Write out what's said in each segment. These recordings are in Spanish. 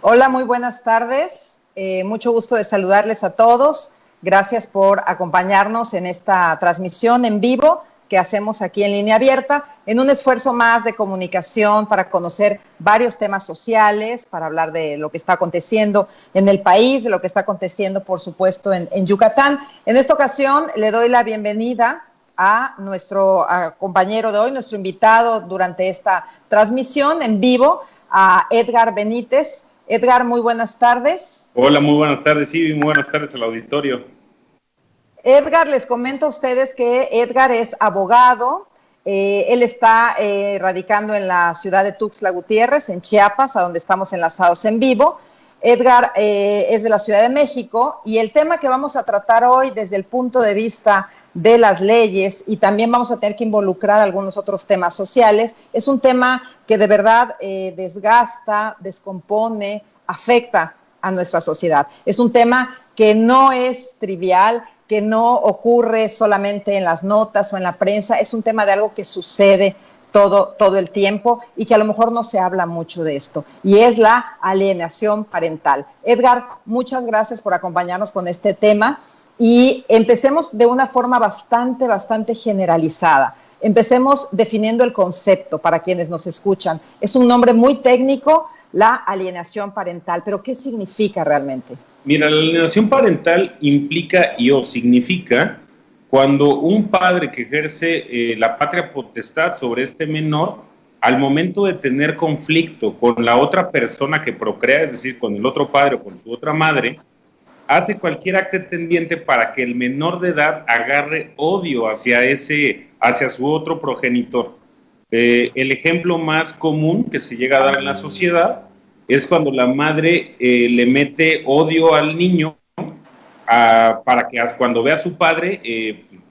Hola, muy buenas tardes. Mucho gusto de saludarles a todos. Gracias por acompañarnos en esta transmisión en vivo que hacemos aquí en Línea Abierta, en un esfuerzo más de comunicación para conocer varios temas sociales, para hablar de lo que está aconteciendo en el país, de lo que está aconteciendo, por supuesto, en Yucatán. En esta ocasión le doy la bienvenida a nuestro compañero de hoy, nuestro invitado durante esta transmisión en vivo, a Edgar Benítez. Edgar, muy buenas tardes. Hola, muy buenas tardes, sí, muy buenas tardes al auditorio. Edgar, les comento a ustedes que Edgar es abogado, él está radicando en la ciudad de Tuxtla Gutiérrez, en Chiapas, a donde estamos enlazados en vivo. Edgar es de la Ciudad de México y el tema que vamos a tratar hoy desde el punto de vista de las leyes, y también vamos a tener que involucrar algunos otros temas sociales, es un tema que de verdad desgasta, descompone, afecta a nuestra sociedad. Es un tema que no es trivial, que no ocurre solamente en las notas o en la prensa, es un tema de algo que sucede todo el tiempo y que a lo mejor no se habla mucho de esto, y es la alienación parental. Edgar, muchas gracias por acompañarnos con este tema y empecemos de una forma bastante generalizada. Empecemos definiendo el concepto para quienes nos escuchan. Es un nombre muy técnico, la alienación parental, pero ¿qué significa realmente? Mira, la alienación parental implica o significa cuando un padre que ejerce la patria potestad sobre este menor, al momento de tener conflicto con la otra persona que procrea, es decir, con el otro padre o con su otra madre, hace cualquier acto tendiente para que el menor de edad agarre odio hacia su otro progenitor. El ejemplo más común que se llega a dar en la sociedad es cuando la madre le mete odio al niño para que cuando vea a su padre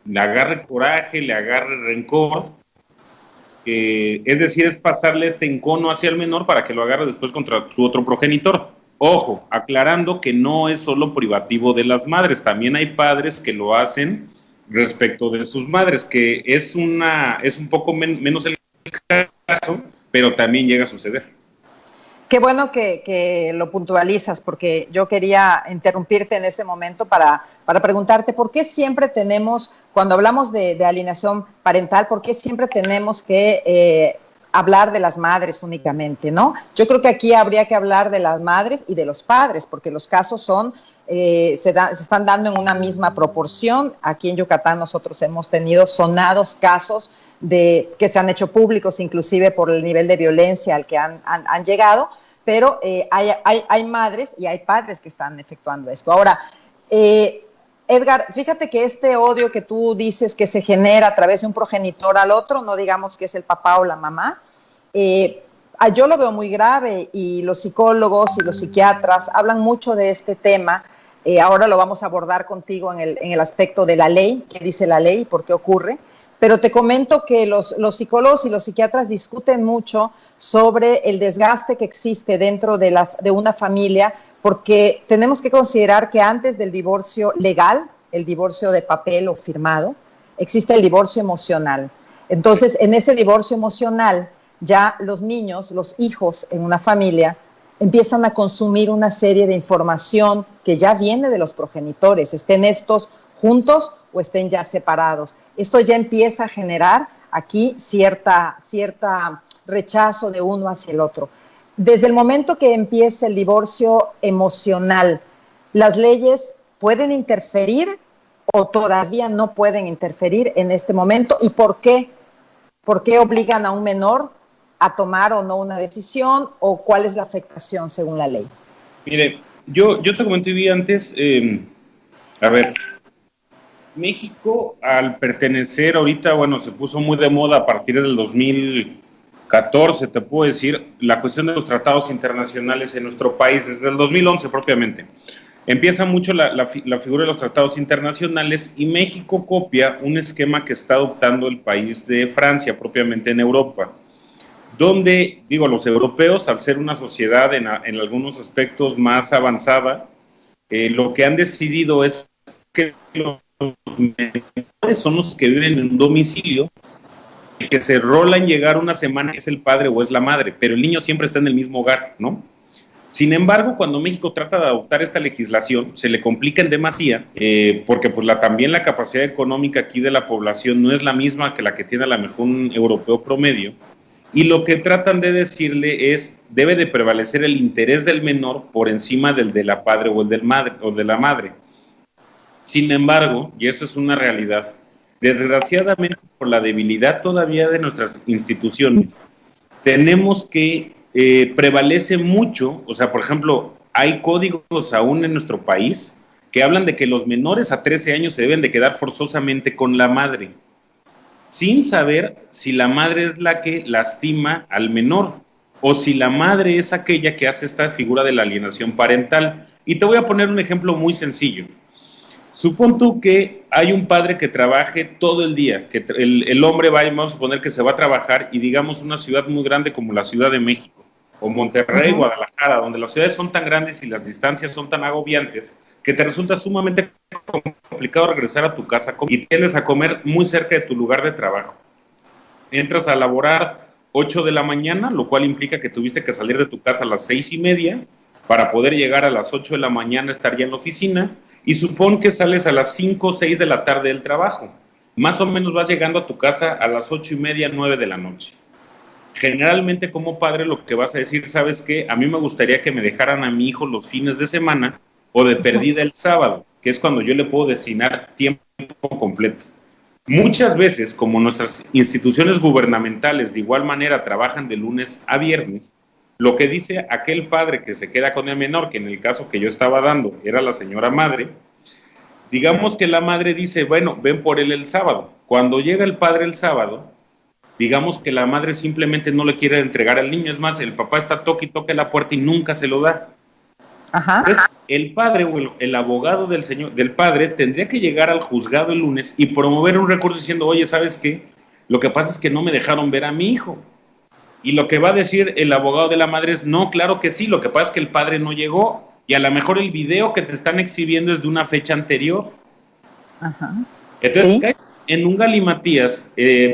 le agarre coraje, le agarre rencor. Es decir, es pasarle este encono hacia el menor para que lo agarre después contra su otro progenitor. Ojo, aclarando que no es solo privativo de las madres, también hay padres que lo hacen respecto de sus madres, que es un poco menos el caso, pero también llega a suceder. Qué bueno que lo puntualizas, porque yo quería interrumpirte en ese momento para preguntarte por qué siempre tenemos, cuando hablamos de alienación parental, por qué siempre tenemos que hablar de las madres únicamente, ¿no? Yo creo que aquí habría que hablar de las madres y de los padres, porque los casos son se están dando en una misma proporción. Aquí en Yucatán nosotros hemos tenido sonados casos que se han hecho públicos, inclusive por el nivel de violencia al que han llegado, pero hay madres y hay padres que están efectuando esto. Ahora, Edgar, fíjate que este odio que tú dices que se genera a través de un progenitor al otro, no digamos que es el papá o la mamá, yo lo veo muy grave, y los psicólogos y los psiquiatras hablan mucho de este tema. Ahora lo vamos a abordar contigo en el aspecto de la ley, qué dice la ley y por qué ocurre. Pero te comento que los psicólogos y los psiquiatras discuten mucho sobre el desgaste que existe dentro de una familia, porque tenemos que considerar que antes del divorcio legal, el divorcio de papel o firmado, existe el divorcio emocional. Entonces, en ese divorcio emocional, ya los niños, los hijos en una familia, empiezan a consumir una serie de información que ya viene de los progenitores, estén estos juntos o estén ya separados. Esto ya empieza a generar aquí cierta rechazo de uno hacia el otro. Desde el momento que empieza el divorcio emocional, ¿las leyes pueden interferir o todavía no pueden interferir en este momento? ¿Y por qué? ¿Por qué obligan a un menor a tomar o no una decisión, o cuál es la afectación según la ley? Mire, yo te comenté antes, a ver, México al pertenecer ahorita, bueno, se puso muy de moda a partir del 2014, te puedo decir, la cuestión de los tratados internacionales en nuestro país, desde el 2011 propiamente. Empieza mucho la figura de los tratados internacionales, y México copia un esquema que está adoptando el país de Francia, propiamente en Europa, donde, digo, los europeos, al ser una sociedad en algunos aspectos más avanzada, lo que han decidido es que los menores son los que viven en un domicilio, y que se rolan llegar una semana es el padre o es la madre, pero el niño siempre está en el mismo hogar, ¿no? Sin embargo, cuando México trata de adoptar esta legislación, se le complica en demasía, porque pues también la capacidad económica aquí de la población no es la misma que la que tiene a lo mejor un europeo promedio, y lo que tratan de decirle es, debe de prevalecer el interés del menor por encima del de la padre o el del madre, o de la madre. Sin embargo, y esto es una realidad, desgraciadamente por la debilidad todavía de nuestras instituciones, tenemos que prevalece mucho, o sea, por ejemplo, hay códigos aún en nuestro país que hablan de que los menores a 13 años se deben de quedar forzosamente con la madre, sin saber si la madre es la que lastima al menor o si la madre es aquella que hace esta figura de la alienación parental. Y te voy a poner un ejemplo muy sencillo. Supón tú que hay un padre que trabaje todo el día, que el hombre va, vamos a suponer que se va a trabajar y digamos una ciudad muy grande como la Ciudad de México, o Monterrey, Guadalajara, donde las ciudades son tan grandes y las distancias son tan agobiantes, que te resulta sumamente complicado regresar a tu casa y tiendes a comer muy cerca de tu lugar de trabajo. Entras a laborar 8 de la mañana, lo cual implica que tuviste que salir de tu casa a las 6:30 para poder llegar a las 8 de la mañana, estar ya en la oficina, y supón que sales a las 5 o 6 de la tarde del trabajo. Más o menos vas llegando a tu casa a las 8:30, 9 de la noche. Generalmente como padre lo que vas a decir, ¿sabes qué? A mí me gustaría que me dejaran a mi hijo los fines de semana o de perdida el sábado, que es cuando yo le puedo destinar tiempo completo. Muchas veces, como nuestras instituciones gubernamentales de igual manera trabajan de lunes a viernes, lo que dice aquel padre que se queda con el menor, que en el caso que yo estaba dando era la señora madre, digamos que la madre dice, bueno, ven por él el sábado. Cuando llega el padre el sábado, digamos que la madre simplemente no le quiere entregar al niño, es más, el papá está toque y toque la puerta y nunca se lo da. Ajá. Entonces, el padre o el abogado del padre tendría que llegar al juzgado el lunes y promover un recurso diciendo, oye, ¿sabes qué? Lo que pasa es que no me dejaron ver a mi hijo. Y lo que va a decir el abogado de la madre es, no, claro que sí, lo que pasa es que el padre no llegó y a lo mejor el video que te están exhibiendo es de una fecha anterior. Ajá. Entonces, ¿sí? En un galimatías,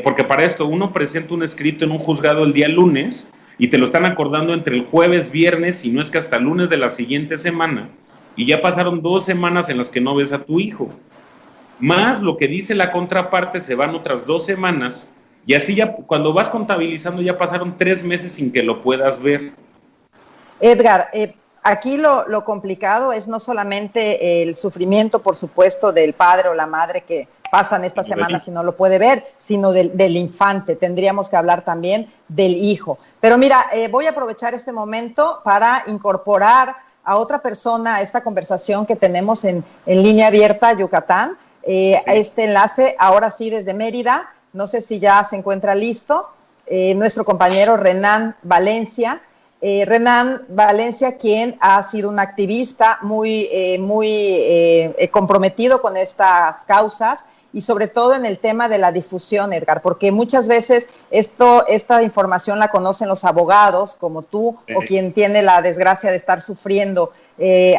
porque para esto uno presenta un escrito en un juzgado el día lunes y te lo están acordando entre el jueves, viernes, y no es que hasta el lunes de la siguiente semana, y ya pasaron 2 semanas en las que no ves a tu hijo. Más lo que dice la contraparte, se van otras 2 semanas, y así ya cuando vas contabilizando ya pasaron 3 meses sin que lo puedas ver. Edgar, aquí lo complicado es no solamente el sufrimiento, por supuesto, del padre o la madre que pasan estas semanas y no lo puede ver, sino del infante. Tendríamos que hablar también del hijo. Pero mira, voy a aprovechar este momento para incorporar a otra persona a esta conversación que tenemos en línea abierta, Yucatán. Este enlace, ahora sí, desde Mérida, no sé si ya se encuentra listo, nuestro compañero Renan Valencia. Renan Valencia, quien ha sido un activista muy comprometido con estas causas y sobre todo en el tema de la difusión, Edgar, porque muchas veces esta información la conocen los abogados, como tú, o quien tiene la desgracia de estar sufriendo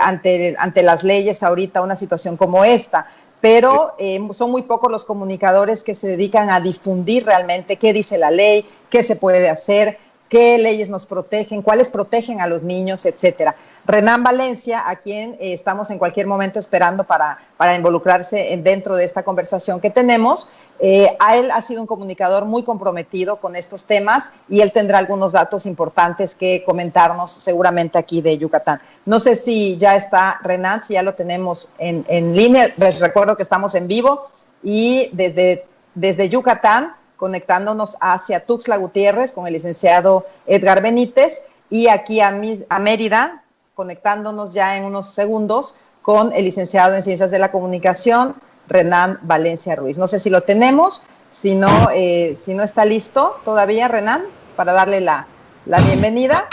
ante las leyes ahorita una situación como esta. Pero son muy pocos los comunicadores que se dedican a difundir realmente qué dice la ley, qué se puede hacer, qué leyes nos protegen, cuáles protegen a los niños, etcétera. Renan Valencia, a quien estamos en cualquier momento esperando para involucrarse dentro de esta conversación que tenemos, él ha sido un comunicador muy comprometido con estos temas y él tendrá algunos datos importantes que comentarnos seguramente aquí de Yucatán. No sé si ya está Renan, si ya lo tenemos en línea. Les recuerdo que estamos en vivo y desde Yucatán, conectándonos hacia Tuxtla Gutiérrez con el licenciado Edgar Benítez y aquí a Mérida, conectándonos ya en unos segundos con el licenciado en Ciencias de la Comunicación, Renan Valencia Ruiz. No sé si lo tenemos, si no está listo todavía, Renan, para darle la bienvenida.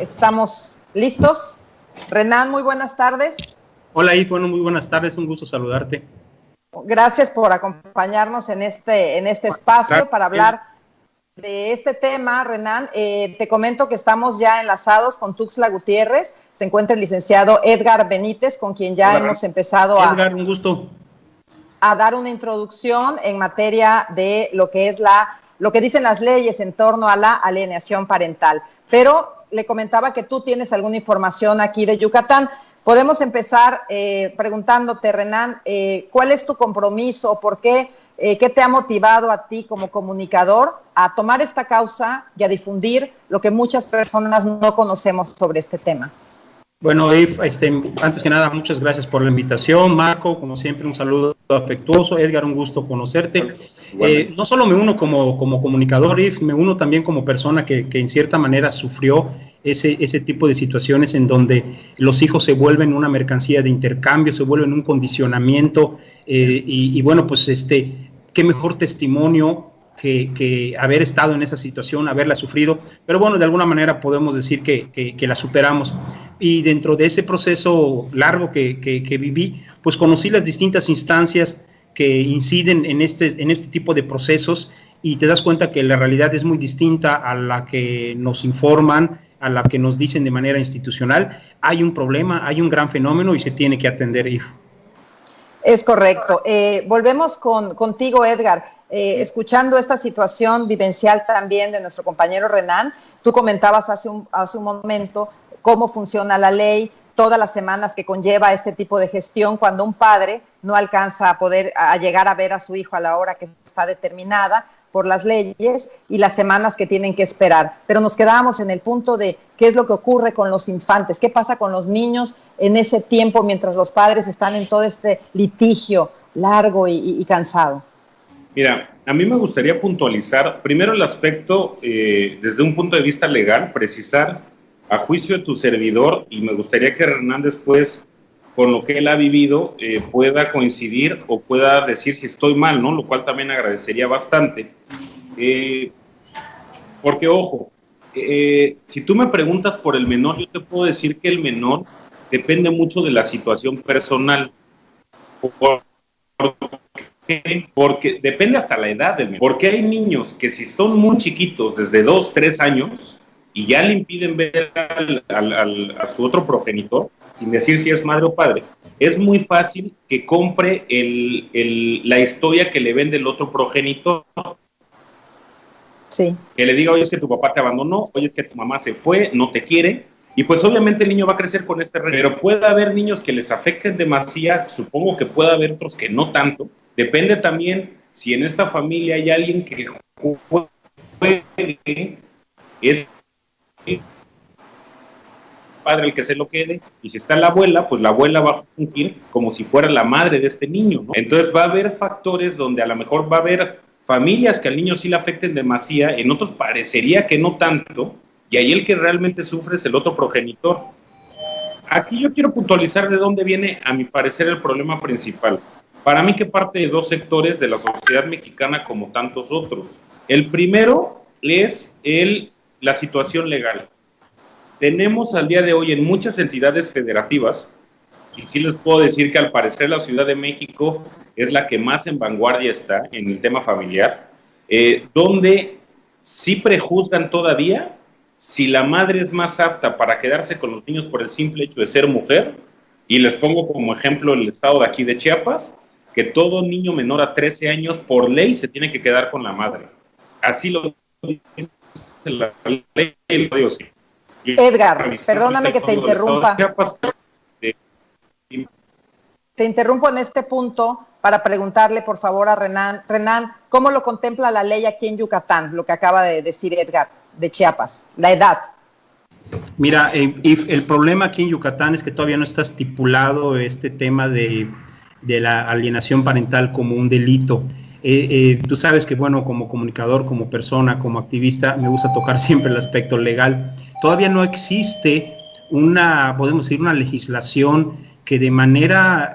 ¿Estamos listos? Renan, muy buenas tardes. Hola, Ivonne, muy buenas tardes, un gusto saludarte. Gracias por acompañarnos en este espacio para hablar de este tema, Renan. Te comento que estamos ya enlazados con Tuxtla Gutiérrez. Se encuentra el licenciado Edgar Benítez, con quien ya hemos empezado Edgar, un gusto. A dar una introducción en materia de lo que es lo que dicen las leyes en torno a la alienación parental. Pero le comentaba que tú tienes alguna información aquí de Yucatán. Podemos empezar preguntándote, Renan, ¿cuál es tu compromiso? ¿Por qué? ¿Qué te ha motivado a ti como comunicador a tomar esta causa y a difundir lo que muchas personas no conocemos sobre este tema? Bueno, Eve, antes que nada, muchas gracias por la invitación. Marco, como siempre, un saludo afectuoso. Edgar, un gusto conocerte. No solo me uno como comunicador, Eve, me uno también como persona que en cierta manera sufrió ese tipo de situaciones en donde los hijos se vuelven una mercancía de intercambio, se vuelven un condicionamiento, y bueno, pues qué mejor testimonio que haber estado en esa situación, haberla sufrido, pero bueno, de alguna manera podemos decir que la superamos. Y dentro de ese proceso largo que viví, pues conocí las distintas instancias que inciden en este tipo de procesos, y te das cuenta que la realidad es muy distinta a la que nos informan, a la que nos dicen de manera institucional. Hay un problema, hay un gran fenómeno y se tiene que atender, Eve. Es correcto. Volvemos contigo, Edgar. Escuchando esta situación vivencial también de nuestro compañero Renan, tú comentabas hace un momento cómo funciona la ley, todas las semanas que conlleva este tipo de gestión cuando un padre no alcanza a llegar a ver a su hijo a la hora que está determinada por las leyes y las semanas que tienen que esperar. Pero nos quedábamos en el punto de qué es lo que ocurre con los infantes, qué pasa con los niños en ese tiempo mientras los padres están en todo este litigio largo y cansado. Mira, a mí me gustaría puntualizar primero el aspecto desde un punto de vista legal, precisar a juicio de tu servidor, y me gustaría que Renan después, con lo que él ha vivido, pueda coincidir o pueda decir si estoy mal, ¿no? Lo cual también agradecería bastante. Porque, ojo, si tú me preguntas por el menor, yo te puedo decir que el menor depende mucho de la situación personal. Porque depende hasta la edad del menor. Porque hay niños que si son muy chiquitos, desde 2, 3 años, y ya le impiden ver a su otro progenitor, sin decir si es madre o padre, es muy fácil que compre la historia que le vende el otro progenitor. Sí. Que le diga, oye, es que tu papá te abandonó, oye, es que tu mamá se fue, no te quiere, y pues obviamente el niño va a crecer con este reto. Pero puede haber niños que les afecten demasiado, supongo que puede haber otros que no tanto. Depende también si en esta familia hay alguien que juegue, es padre el que se lo quede, y si está la abuela, pues la abuela va a fungir como si fuera la madre de este niño, ¿no? Entonces va a haber factores donde a lo mejor va a haber familias que al niño sí le afecten demasiado, en otros parecería que no tanto, y ahí el que realmente sufre es el otro progenitor. Aquí yo quiero puntualizar de dónde viene, a mi parecer, el problema principal. Para mí que parte de 2 sectores de la sociedad mexicana como tantos otros. El primero es la situación legal. Tenemos al día de hoy en muchas entidades federativas, y sí les puedo decir que al parecer la Ciudad de México es la que más en vanguardia está en el tema familiar, donde sí prejuzgan todavía si la madre es más apta para quedarse con los niños por el simple hecho de ser mujer, y les pongo como ejemplo el estado de aquí de Chiapas, que todo niño menor a 13 años por ley se tiene que quedar con la madre. Así lo dice la ley. Edgar, perdóname que te interrumpa. Te interrumpo en este punto para preguntarle, por favor, a Renan. Renan, ¿cómo lo contempla la ley aquí en Yucatán, lo que acaba de decir Edgar, de Chiapas, la edad? Mira, el problema aquí en Yucatán es que todavía no está estipulado este tema de la alienación parental como un delito. Tú sabes que, bueno, como comunicador, como persona, como activista, me gusta tocar siempre el aspecto legal. Todavía no existe podemos decir, una legislación que de manera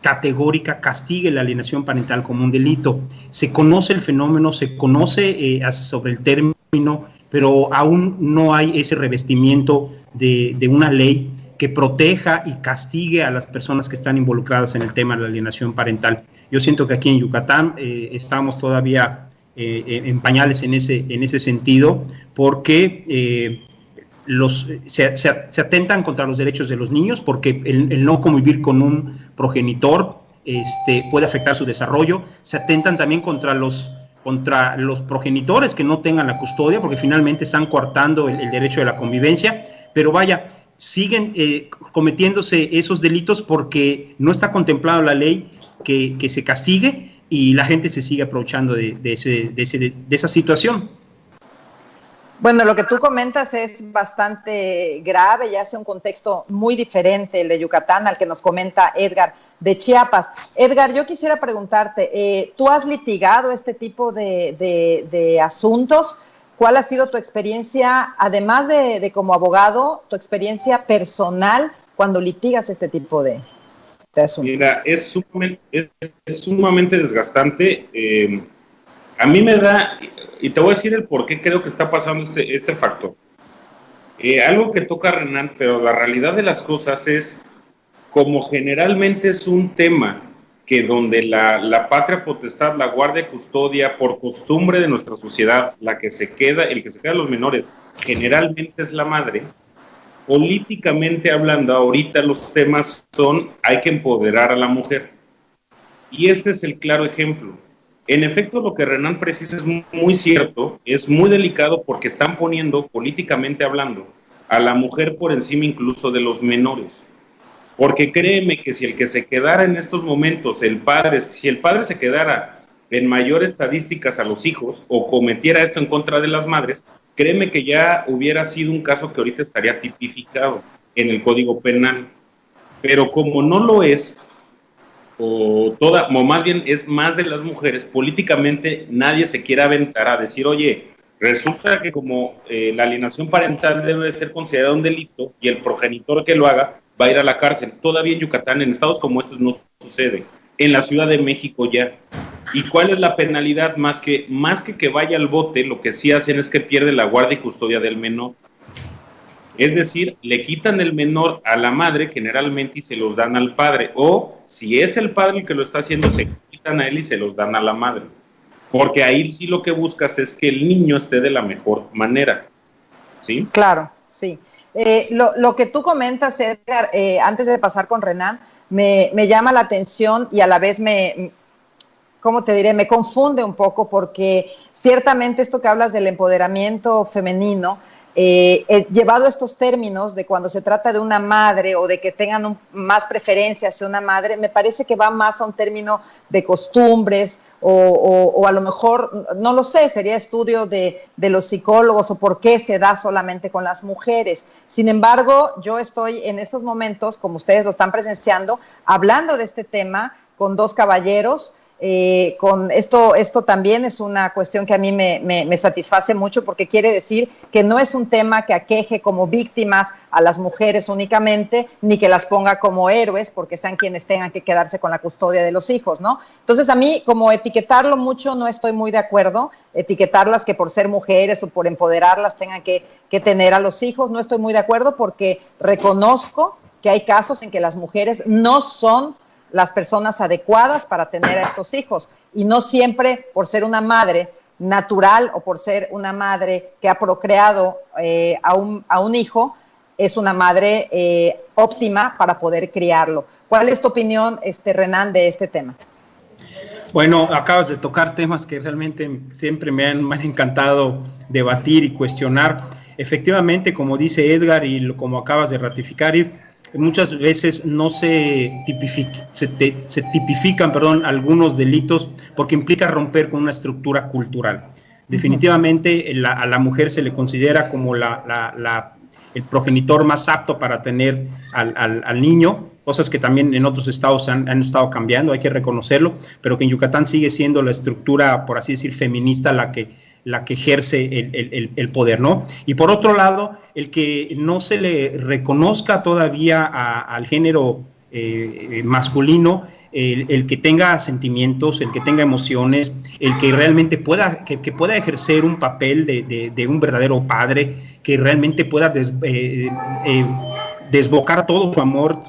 categórica castigue la alienación parental como un delito. Se conoce el fenómeno, se conoce sobre el término, pero aún no hay ese revestimiento de una ley que proteja y castigue a las personas que están involucradas en el tema de la alienación parental. Yo siento que aquí en Yucatán estamos todavía en pañales en ese sentido, porque se atentan contra los derechos de los niños, porque el no convivir con un progenitor puede afectar su desarrollo. Se atentan también contra los contra los progenitores que no tengan la custodia, porque finalmente están coartando el derecho de la convivencia, pero vaya, siguen cometiéndose esos delitos porque no está contemplado la ley que se castigue y la gente se sigue aprovechando de esa situación. Bueno, lo que tú comentas es bastante grave y hace un contexto muy diferente el de Yucatán al que nos comenta Edgar de Chiapas. Edgar, yo quisiera preguntarte, ¿tú has litigado este tipo de asuntos? ¿Cuál ha sido tu experiencia, además de como abogado, tu experiencia personal cuando litigas este tipo de asuntos? Mira, es sumamente desgastante. A mí me da, y te voy a decir el por qué creo que está pasando este factor. Algo que toca Renan, pero la realidad de las cosas es, como generalmente es un tema que donde la patria potestad, la guardia custodia, por costumbre de nuestra sociedad, el que se queda los menores, generalmente es la madre. Políticamente hablando, ahorita los temas son, hay que empoderar a la mujer. Y este es el claro ejemplo. En efecto, lo que Renan precisa es muy cierto, es muy delicado porque están poniendo, políticamente hablando, a la mujer por encima incluso de los menores. Porque créeme que si el que se quedara en estos momentos, si el padre se quedara en mayor estadísticas a los hijos o cometiera esto en contra de las madres, créeme que ya hubiera sido un caso que ahorita estaría tipificado en el Código Penal. Pero como no lo es, o más bien es más de las mujeres, políticamente nadie se quiere aventar a decir, oye, resulta que como la alienación parental debe ser considerada un delito y el progenitor que lo haga va a ir a la cárcel. Todavía en Yucatán, en estados como estos no sucede. En la Ciudad de México ya. ¿Y cuál es la penalidad? Más que vaya al bote, lo que sí hacen es que pierde la guardia y custodia del menor. Es decir, le quitan el menor a la madre generalmente y se los dan al padre. O si es el padre el que lo está haciendo, se quitan a él y se los dan a la madre. Porque ahí sí lo que buscas es que el niño esté de la mejor manera. ¿Sí? Claro, sí. Lo que tú comentas, Edgar, antes de pasar con Renan, me llama la atención y a la vez ¿cómo te diré? Me confunde un poco porque ciertamente esto que hablas del empoderamiento femenino, llevado a estos términos de cuando se trata de una madre o de que tengan más preferencia hacia una madre, me parece que va más a un término de costumbres o a lo mejor, no lo sé, sería estudio de los psicólogos o por qué se da solamente con las mujeres. Sin embargo, yo estoy en estos momentos, como ustedes lo están presenciando, hablando de este tema con dos caballeros. Con esto también es una cuestión que a mí me satisface mucho porque quiere decir que no es un tema que aqueje como víctimas a las mujeres únicamente, ni que las ponga como héroes porque sean quienes tengan que quedarse con la custodia de los hijos, ¿no? Entonces a mí como etiquetarlo mucho no estoy muy de acuerdo, etiquetarlas que por ser mujeres o por empoderarlas tengan que tener a los hijos, no estoy muy de acuerdo porque reconozco que hay casos en que las mujeres no son las personas adecuadas para tener a estos hijos y no siempre por ser una madre natural o por ser una madre que ha procreado a un hijo es una madre óptima para poder criarlo. ¿Cuál es tu opinión, Renan, de este tema? Bueno, acabas de tocar temas que realmente siempre me han encantado debatir y cuestionar. Efectivamente, como dice Edgar y como acabas de ratificar, Yves, muchas veces no se tipifican algunos delitos porque implica romper con una estructura cultural. Definitivamente a la mujer se le considera como el progenitor más apto para tener al niño, cosas que también en otros estados han estado cambiando, hay que reconocerlo, pero que en Yucatán sigue siendo la estructura, por así decir, feminista la que ejerce el poder, ¿no? Y por otro lado, el que no se le reconozca todavía al género masculino, el que tenga sentimientos, el que tenga emociones, el que realmente pueda ejercer un papel de un verdadero padre, que realmente pueda desbocar todo su amor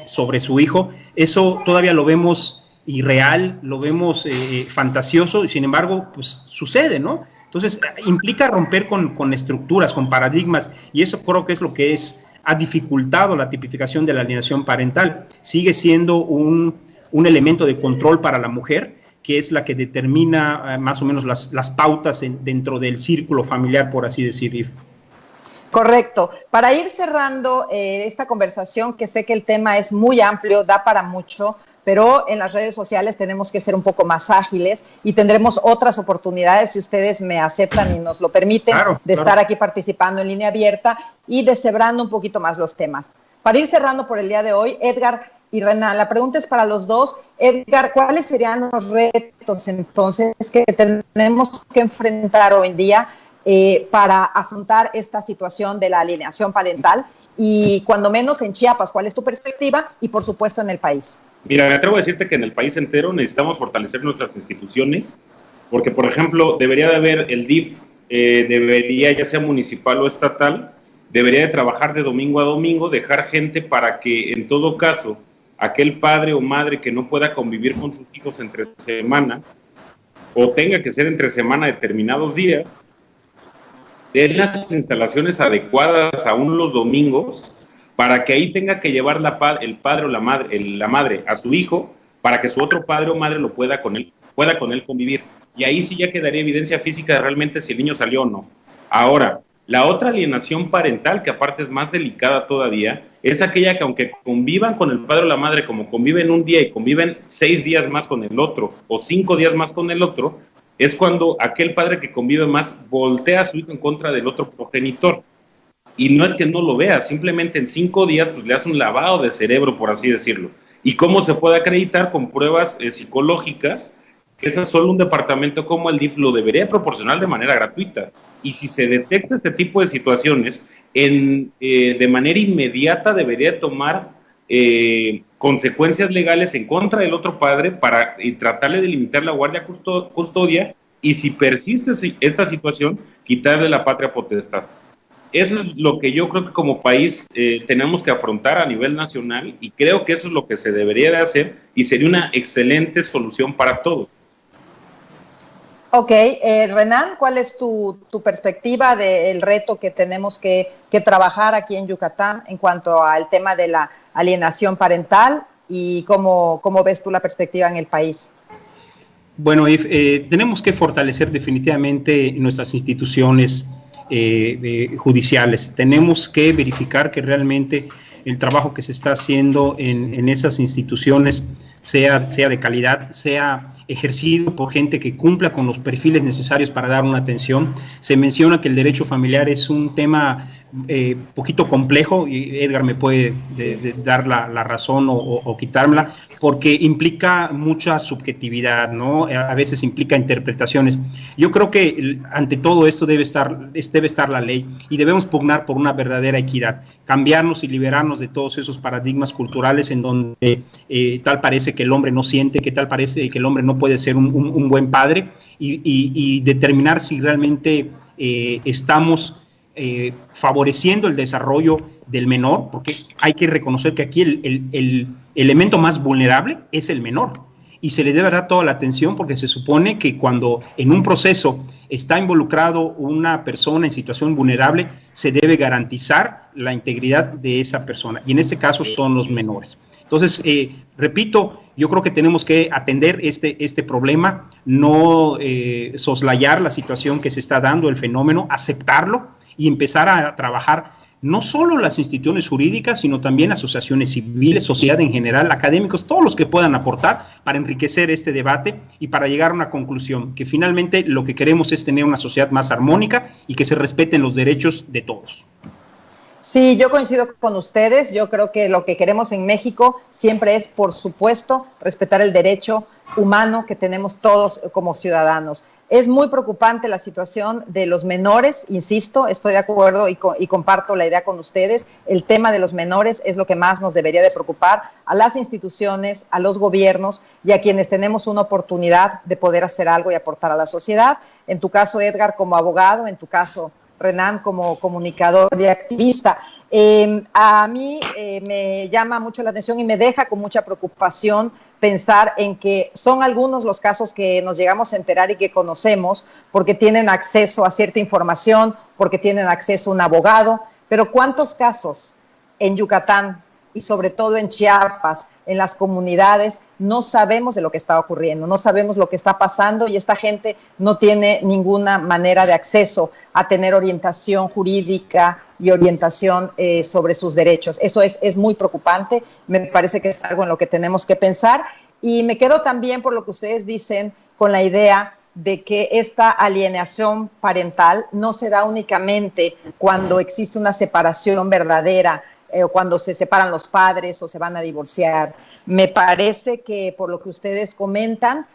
sobre su hijo, eso todavía lo vemos irreal, lo vemos fantasioso y sin embargo pues sucede, ¿no? Entonces implica romper con estructuras, con paradigmas y eso creo que es lo que ha dificultado la tipificación de la alienación parental. Sigue siendo un elemento de control para la mujer que es la que determina más o menos las pautas dentro del círculo familiar, por así decir. Correcto. Para ir cerrando esta conversación, que sé que el tema es muy amplio, da para mucho, pero en las redes sociales tenemos que ser un poco más ágiles y tendremos otras oportunidades, si ustedes me aceptan y nos lo permiten, estar aquí participando en línea abierta y deshebrando un poquito más los temas. Para ir cerrando por el día de hoy, Edgar y Renan, la pregunta es para los dos. Edgar, ¿cuáles serían los retos entonces que tenemos que enfrentar hoy en día para afrontar esta situación de la alienación parental? Y cuando menos en Chiapas, ¿cuál es tu perspectiva? Y por supuesto en el país. Mira, me atrevo a decirte que en el país entero necesitamos fortalecer nuestras instituciones, porque, por ejemplo, debería de haber el DIF, debería, ya sea municipal o estatal, debería de trabajar de domingo a domingo, dejar gente para que, en todo caso, aquel padre o madre que no pueda convivir con sus hijos entre semana, o tenga que ser entre semana determinados días, de las instalaciones adecuadas aún los domingos, para que ahí tenga que llevar el padre o la madre a su hijo, para que su otro padre o madre pueda con él convivir. Y ahí sí ya quedaría evidencia física de realmente si el niño salió o no. Ahora, la otra alienación parental, que aparte es más delicada todavía, es aquella que aunque convivan con el padre o la madre, como conviven un día y conviven 6 días más con el otro, o 5 días más con el otro, es cuando aquel padre que convive más voltea a su hijo en contra del otro progenitor. Y no es que no lo vea, simplemente en 5 días pues le hace un lavado de cerebro, por así decirlo. ¿Y cómo se puede acreditar? Con pruebas psicológicas, que esa solo un departamento como el DIF lo debería proporcionar de manera gratuita. Y si se detecta este tipo de situaciones, de manera inmediata debería tomar consecuencias legales en contra del otro padre para tratarle de limitar la guardia custodia y si persiste esta situación, quitarle la patria potestad. Eso es lo que yo creo que como país tenemos que afrontar a nivel nacional y creo que eso es lo que se debería de hacer y sería una excelente solución para todos. Ok, Renan, ¿cuál es tu perspectiva del reto que tenemos que trabajar aquí en Yucatán en cuanto al tema de la alienación parental y cómo ves tú la perspectiva en el país? Bueno, tenemos que fortalecer definitivamente nuestras instituciones judiciales. Tenemos que verificar que realmente el trabajo que se está haciendo en esas instituciones sea de calidad, sea ejercido por gente que cumpla con los perfiles necesarios para dar una atención. Se menciona que el derecho familiar es un tema poquito complejo, y Edgar me puede dar la razón o quitármela, porque implica mucha subjetividad, ¿no? A veces implica interpretaciones. Yo creo que ante todo esto debe estar la ley y debemos pugnar por una verdadera equidad, cambiarnos y liberarnos de todos esos paradigmas culturales en donde tal parece que el hombre no siente, que tal parece que el hombre no puede ser un buen padre y determinar si realmente estamos favoreciendo el desarrollo del menor, porque hay que reconocer que aquí el elemento más vulnerable es el menor y se le debe dar toda la atención porque se supone que cuando en un proceso está involucrado una persona en situación vulnerable se debe garantizar la integridad de esa persona y en este caso son los menores. Entonces, repito, yo creo que tenemos que atender este problema, no soslayar la situación que se está dando, el fenómeno, aceptarlo y empezar a trabajar no solo las instituciones jurídicas, sino también asociaciones civiles, sociedad en general, académicos, todos los que puedan aportar para enriquecer este debate y para llegar a una conclusión, que finalmente lo que queremos es tener una sociedad más armónica y que se respeten los derechos de todos. Sí, yo coincido con ustedes. Yo creo que lo que queremos en México siempre es, por supuesto, respetar el derecho humano que tenemos todos como ciudadanos. Es muy preocupante la situación de los menores, insisto, estoy de acuerdo y comparto la idea con ustedes. El tema de los menores es lo que más nos debería de preocupar a las instituciones, a los gobiernos y a quienes tenemos una oportunidad de poder hacer algo y aportar a la sociedad. En tu caso, Edgar, como abogado, en tu caso, Renan, como comunicador y activista. A mí me llama mucho la atención y me deja con mucha preocupación pensar en que son algunos los casos que nos llegamos a enterar y que conocemos porque tienen acceso a cierta información, porque tienen acceso a un abogado, pero ¿cuántos casos en Yucatán y sobre todo en Chiapas en las comunidades, no sabemos de lo que está ocurriendo, no sabemos lo que está pasando y esta gente no tiene ninguna manera de acceso a tener orientación jurídica y orientación sobre sus derechos. Eso es muy preocupante, me parece que es algo en lo que tenemos que pensar y me quedo también por lo que ustedes dicen con la idea de que esta alienación parental no se da únicamente cuando existe una separación verdadera, o cuando se separan los padres o se van a divorciar. Me parece que por lo que ustedes comentan,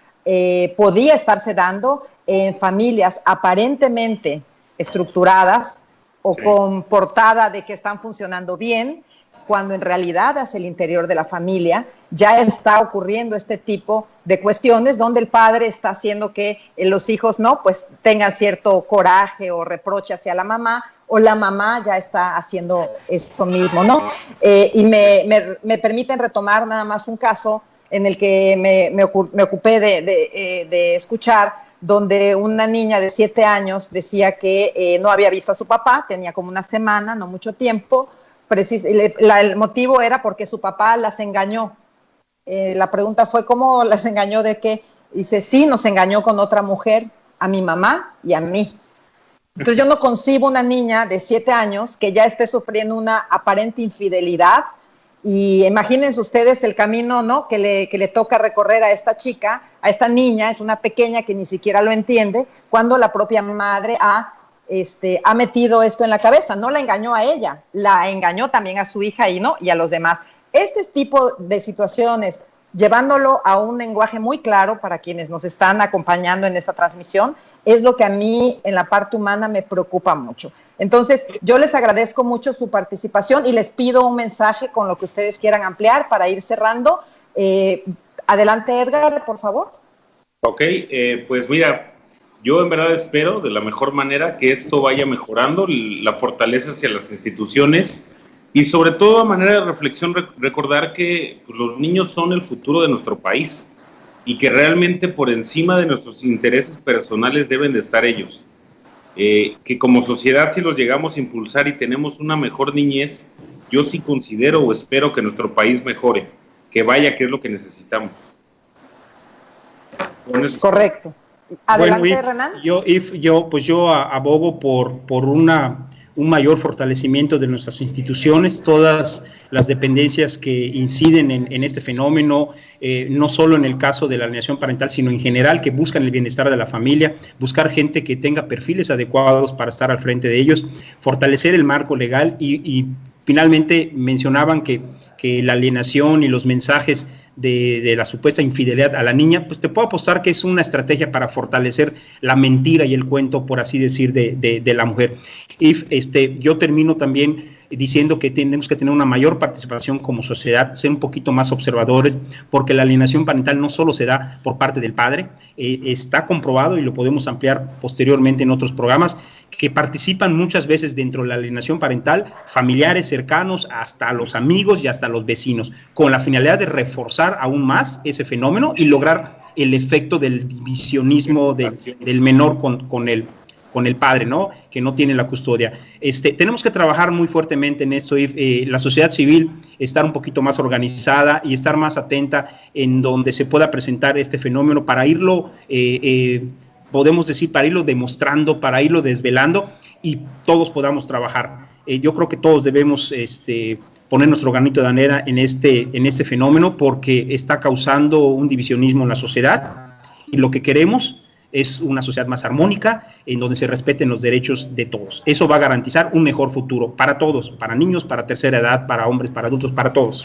podía estarse dando en familias aparentemente estructuradas o con portada de que están funcionando bien, cuando en realidad hacia el interior de la familia ya está ocurriendo este tipo de cuestiones donde el padre está haciendo que los hijos no, pues tengan cierto coraje o reproche hacia la mamá, o la mamá ya está haciendo esto mismo, ¿no? Y me permiten retomar nada más un caso en el que me ocupé de escuchar, donde una niña de 7 años decía que no había visto a su papá, tenía como una semana, no mucho tiempo. El motivo era porque su papá las engañó. La pregunta fue, ¿cómo las engañó? ¿De qué? Dice, sí, nos engañó con otra mujer, a mi mamá y a mí. Entonces yo no concibo una niña de 7 años que ya esté sufriendo una aparente infidelidad, y imagínense ustedes el camino, ¿no?, que le toca recorrer a esta chica, a esta niña, es una pequeña que ni siquiera lo entiende, cuando la propia madre ha metido esto en la cabeza. No la engañó a ella, la engañó también a su hija y a los demás. Este tipo de situaciones, llevándolo a un lenguaje muy claro para quienes nos están acompañando en esta transmisión, es lo que a mí en la parte humana me preocupa mucho. Entonces, yo les agradezco mucho su participación y les pido un mensaje con lo que ustedes quieran ampliar para ir cerrando. Adelante, Edgar, por favor. Ok, pues mira, yo en verdad espero de la mejor manera que esto vaya mejorando, la fortaleza hacia las instituciones y sobre todo a manera de reflexión recordar que pues, los niños son el futuro de nuestro país y que realmente por encima de nuestros intereses personales deben de estar ellos. Que como sociedad si los llegamos a impulsar y tenemos una mejor niñez, yo sí considero o espero que nuestro país mejore, que vaya, que es lo que necesitamos. Correcto. Adelante, bueno, Renan. Yo abogo por un mayor fortalecimiento de nuestras instituciones, todas las dependencias que inciden en este fenómeno, no solo en el caso de la alienación parental, sino en general, que buscan el bienestar de la familia, buscar gente que tenga perfiles adecuados para estar al frente de ellos, fortalecer el marco legal y finalmente mencionaban que la alienación y los mensajes de la supuesta infidelidad a la niña, pues te puedo apostar que es una estrategia para fortalecer la mentira y el cuento, por así decir, de la mujer. Y yo termino también diciendo que tenemos que tener una mayor participación como sociedad, ser un poquito más observadores, porque la alienación parental no solo se da por parte del padre, está comprobado y lo podemos ampliar posteriormente en otros programas, que participan muchas veces dentro de la alienación parental, familiares cercanos, hasta los amigos y hasta los vecinos, con la finalidad de reforzar aún más ese fenómeno y lograr el efecto del divisionismo del menor con el padre, ¿no?, que no tiene la custodia. Tenemos que trabajar muy fuertemente en esto, la sociedad civil, estar un poquito más organizada y estar más atenta en donde se pueda presentar este fenómeno para irlo, podemos decir, para irlo demostrando, para irlo desvelando y todos podamos trabajar. Yo creo que todos debemos poner nuestro granito de arena en este fenómeno porque está causando un divisionismo en la sociedad y lo que queremos es una sociedad más armónica en donde se respeten los derechos de todos. Eso va a garantizar un mejor futuro para todos, para niños, para tercera edad, para hombres, para adultos, para todos.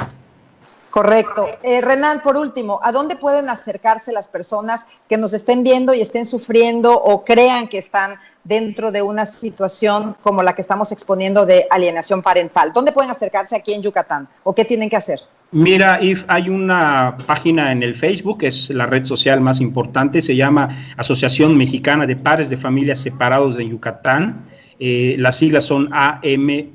Correcto. Renan, por último, ¿a dónde pueden acercarse las personas que nos estén viendo y estén sufriendo o crean que están dentro de una situación como la que estamos exponiendo de alienación parental? ¿Dónde pueden acercarse aquí en Yucatán o qué tienen que hacer? Mira, hay una página en el Facebook, es la red social más importante, se llama Asociación Mexicana de Padres de Familias Separados de Yucatán, las siglas son AMPFS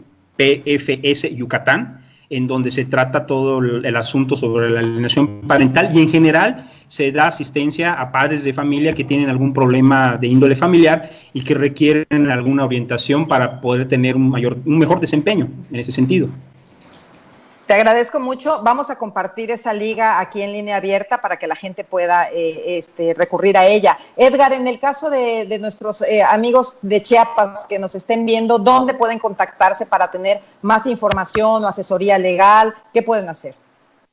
Yucatán, en donde se trata todo el asunto sobre la alienación parental y en general se da asistencia a padres de familia que tienen algún problema de índole familiar y que requieren alguna orientación para poder tener un mejor desempeño en ese sentido. Te agradezco mucho. Vamos a compartir esa liga aquí en línea abierta para que la gente pueda recurrir a ella. Edgar, en el caso de nuestros amigos de Chiapas que nos estén viendo, ¿dónde pueden contactarse para tener más información o asesoría legal? ¿Qué pueden hacer?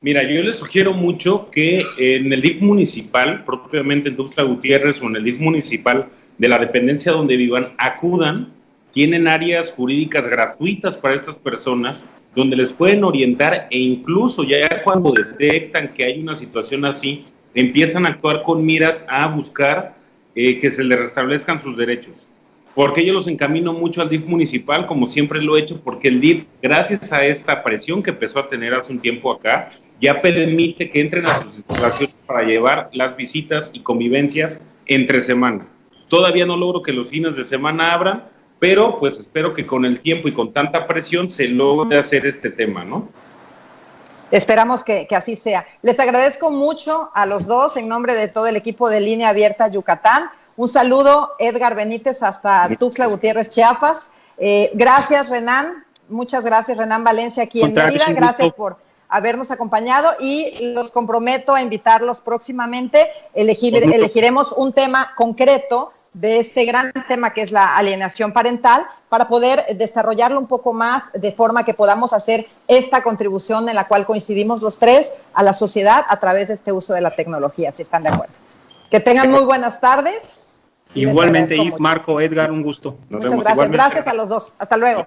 Mira, yo les sugiero mucho que en el DIF municipal, propiamente en Tuxtla Gutiérrez o en el DIF municipal de la dependencia donde vivan, acudan. Tienen áreas jurídicas gratuitas para estas personas donde les pueden orientar e incluso ya cuando detectan que hay una situación así, empiezan a actuar con miras a buscar que se les restablezcan sus derechos. Porque yo los encamino mucho al DIF municipal, como siempre lo he hecho, porque el DIF, gracias a esta presión que empezó a tener hace un tiempo acá, ya permite que entren a sus instalaciones para llevar las visitas y convivencias entre semana. Todavía no logro que los fines de semana abran, pero pues espero que con el tiempo y con tanta presión se logre hacer este tema, ¿no? Esperamos que así sea. Les agradezco mucho a los dos en nombre de todo el equipo de Línea Abierta Yucatán. Un saludo, Edgar Benítez, hasta Tuxtla Gutiérrez, Chiapas. Gracias, Renan. Muchas gracias, Renan Valencia, aquí en Mérida. Gracias por habernos acompañado y los comprometo a invitarlos próximamente. Elegiremos un tema concreto de este gran tema que es la alienación parental para poder desarrollarlo un poco más de forma que podamos hacer esta contribución en la cual coincidimos los tres a la sociedad a través de este uso de la tecnología, si están de acuerdo. Que tengan muy buenas tardes. Igualmente, Yves, Marco, Edgar, un gusto. Muchas gracias. Gracias a los dos. Hasta luego.